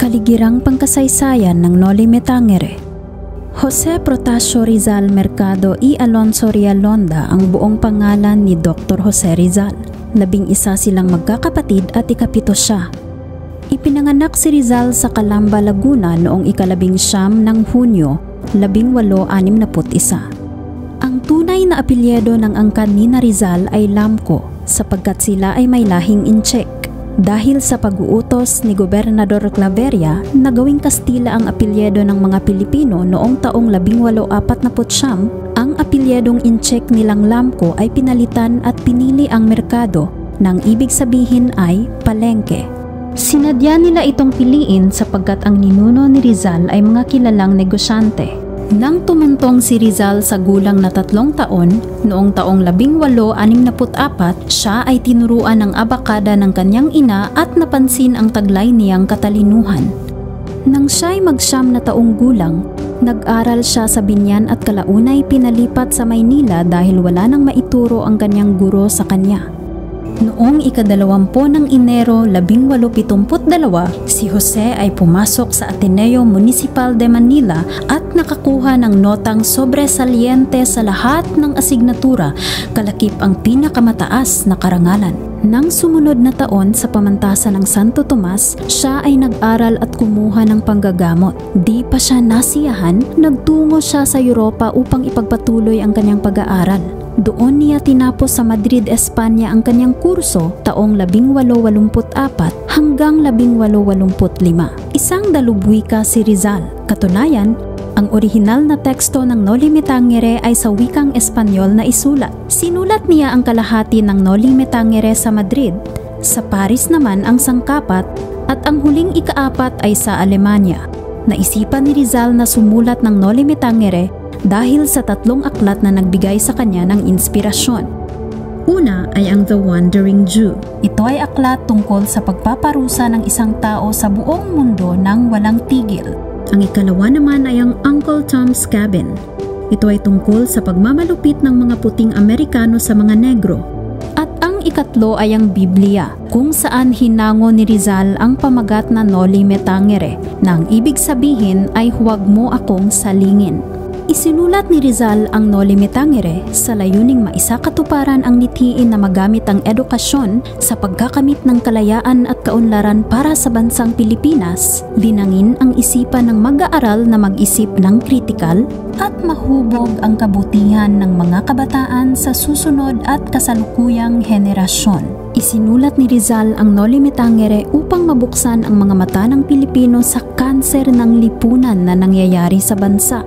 Kaligirang pangkasaysayan ng Noli Me Tangere. Jose Protasio Rizal Mercado y Alonso Rialonda ang buong pangalan ni Dr. Jose Rizal. 11 silang magkakapatid at ikapito siya. Ipinanganak si Rizal sa Calamba, Laguna noong ika-19 ng Hunyo, 1861. Ang tunay na apelyido ng angkan ni Rizal ay Lamco sapagkat sila ay may lahing Inchek. Dahil sa pag-uutos ni Gobernador Claveria na gawing Kastila ang apelyido ng mga Pilipino noong taong 1849, ang apelyidong Inchek nilang Lamco ay pinalitan at pinili ang Mercado nang ibig sabihin ay palengke. Sinadya nila itong piliin sapagkat ang ninuno ni Rizal ay mga kilalang negosyante. Nang tumuntong si Rizal sa gulang na 3 taon, noong taong 1864, siya ay tinuruan ng abakada ng kanyang ina at napansin ang taglay niyang katalinuhan. Nang siya ay mag-9 na taong gulang, nag-aral siya sa Binyan at kalaunay pinalipat sa Maynila dahil wala nang maituro ang kanyang guro sa kanya. Noong ika-20 ng Enero 1872, si Jose ay pumasok sa Ateneo Municipal de Manila at nakakuha ng notang sobresaliente sa lahat ng asignatura, kalakip ang pinakamataas na karangalan. Nang sumunod na taon sa pamantasan ng Santo Tomas, siya ay nag-aral at kumuha ng panggagamot. Di pa siya nasiyahan, nagtungo siya sa Europa upang ipagpatuloy ang kanyang pag-aaral. Doon niya tinapos sa Madrid, Espanya ang kanyang kurso taong 1884 hanggang 1885. Isang dalubwika si Rizal. Katunayan, ang orihinal na teksto ng Noli Me Tangere ay sa wikang Espanyol na isulat. Sinulat niya ang kalahati ng Noli Me Tangere sa Madrid, sa Paris naman ang sangkapat at ang huling ika-4 ay sa Alemanya. Naisipan ni Rizal na sumulat ng Noli Me Tangere dahil sa 3 aklat na nagbigay sa kanya ng inspirasyon. Una ay ang The Wandering Jew. Ito ay aklat tungkol sa pagpaparusa ng isang tao sa buong mundo ng walang tigil. Ang ikalawa naman ay ang Uncle Tom's Cabin. Ito ay tungkol sa pagmamalupit ng mga puting Amerikano sa mga negro. At ang ikatlo ay ang Biblia, kung saan hinango ni Rizal ang pamagat na Noli Me Tangere, na ang ibig sabihin ay huwag mo akong salingin. Isinulat ni Rizal ang Noli Me Tangere sa layuning maisakatuparan ang mithiin na magamit ang edukasyon sa pagkakamit ng kalayaan at kaunlaran para sa bansang Pilipinas, linangin ang isipan ng mag-aaral na mag-isip ng kritikal at mahubog ang kabutihan ng mga kabataan sa susunod at kasalukuyang henerasyon. Isinulat ni Rizal ang Noli Me Tangere upang mabuksan ang mga mata ng Pilipino sa kanser ng lipunan na nangyayari sa bansa,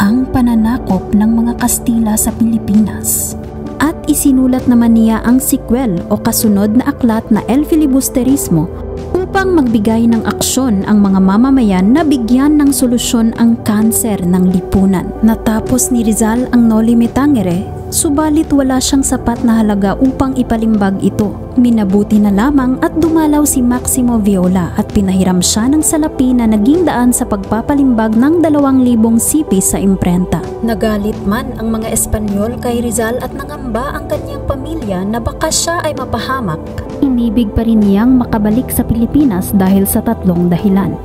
ang pananakop ng mga Kastila sa Pilipinas. At isinulat naman niya ang sequel o kasunod na aklat na El Filibusterismo upang magbigay ng aksyon ang mga mamamayan na bigyan ng solusyon ang kanser ng lipunan. Natapos ni Rizal ang Noli Me Tangere, subalit wala siyang sapat na halaga upang ipalimbag ito. Minabuti na lamang at dumalaw si Maximo Viola at pinahiram siya ng salapi na naging daan sa pagpapalimbag ng 2,000 sipi sa imprenta. Nagalit man ang mga Espanyol kay Rizal at nangamba ang kanyang pamilya na baka siya ay mapahamak. Inibig pa rin niyang makabalik sa Pilipinas dahil sa 3 dahilan.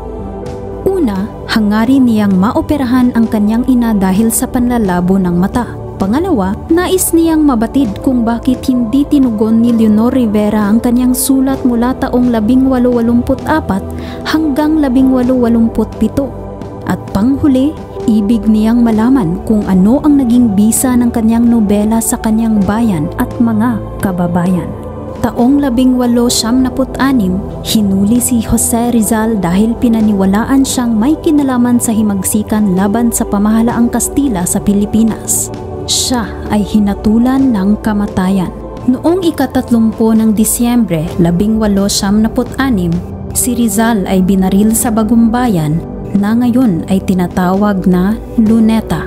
Una, hangarin niyang maoperahan ang kanyang ina dahil sa panlalabo ng mata. Pangalawa, nais niyang mabatid kung bakit hindi tinugon ni Leonor Rivera ang kanyang sulat mula taong 1884 hanggang 1887. At panghuli, ibig niyang malaman kung ano ang naging bisa ng kanyang nobela sa kanyang bayan at mga kababayan. Taong 1896, hinuli si Jose Rizal dahil pinaniwalaan siyang may kinalaman sa himagsikan laban sa pamahalaang Kastila sa Pilipinas. Siya ay hinatulan ng kamatayan. Noong ika-30 ng Disyembre 1896, si Rizal ay binaril sa Bagumbayan na ngayon ay tinatawag na Luneta.